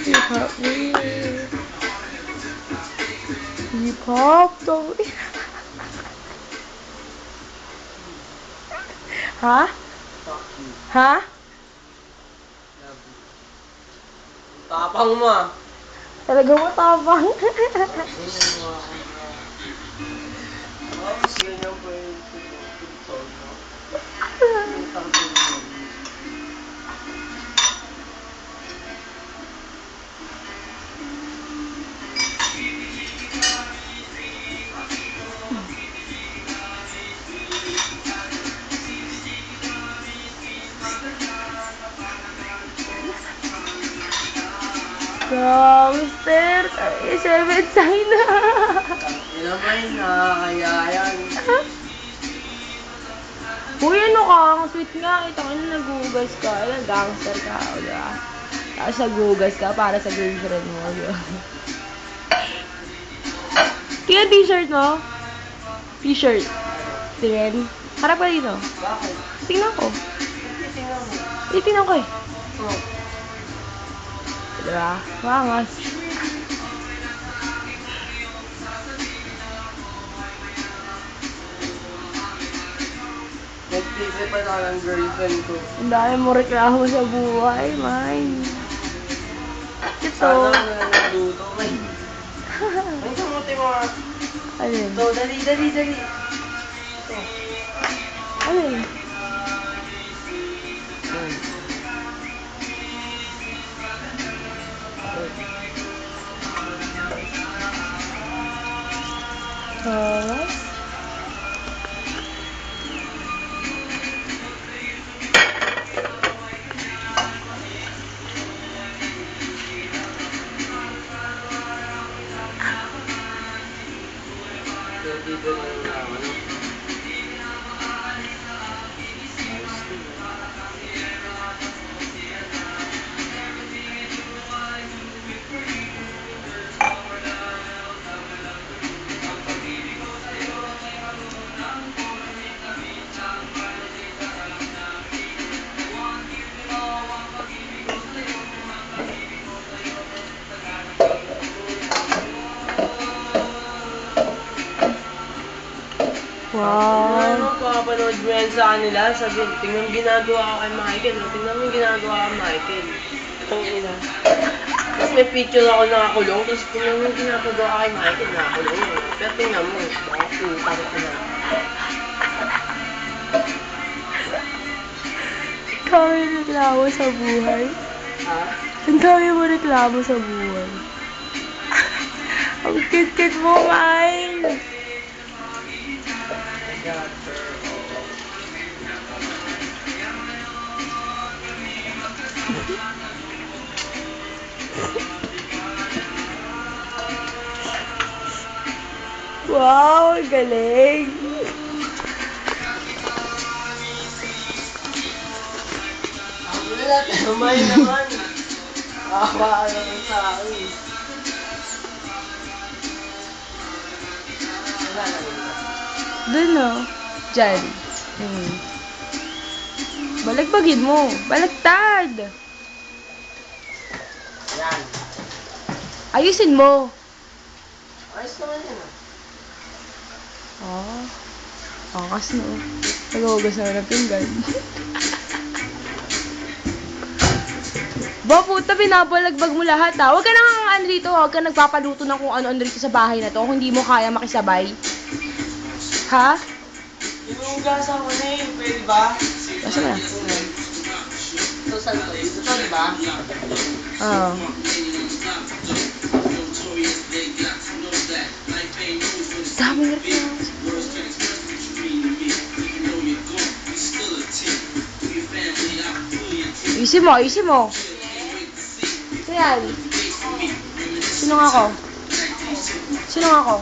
Hip-hop Hip-hop to. Ha? Ha? Tapang mo ah. Talaga matapang. Mister, seven sign na. Yun naman, nakakayayan. Uy, ano ka? Ang sweet nga. Ito ka na nagugas ka. Ilang gangster ka, o diba? Tapos nagugas ka para sa girlfriend mo, diba? Tingnan t-shirt mo. T-shirt. Tingnan. Harap ka dito. Bakit? Tingnan ko. Tingnan mo. Tingnan ko eh. Oh. Diba? Wangas. Nag-isip pa ako ng girlfriend ko. Ang dami mo reklamo sa buhay, man. Ito. Sana na nagluto. Ay, kamuti mo ah. Alin? Ito, dali. Ito. Alin? Dito na yung ano. Wow. Ano, papanood mo yan sa kanila, sabihin, tingnan ginagawa ko kay Michael, tingnan mo yung ginagawa kay Michael. Ang ina. Tapos may picture ako nakakulong, tapos tingnan mo yung ginagawa kay Michael, nakakulong. Pero tingnan mo, baka putang ko na. Ang dami mo reklamo sa buhay. Ha? Ang dami mo reklamo sa buhay. Ang cute-cute mo, Mine. Wow, ang galing. Wala, tamay naman. Kawa naman sa akin. Wala na rin. Doon, no? Diyan. Balagbagin mo. Balagtad. Yan. Ayusin mo. Ayos naman yan ah. Angas no. Nag-uugas na ng pinggan. Ba, puta, binabalagbag mo lahat ha. Huwag ka nang ano dito, huwag ka nagpapaluto ng kung ano-ano dito sa bahay na to kung hindi mo kaya makisabay. Ha? Inuugasan ko na eh, pwede ba? Asa na? Ito saan to? Ito to, di ba? Oo. Dami na rin. Isi mo, isi mo. Ito yan. Sino nga ako? Sino nga ako?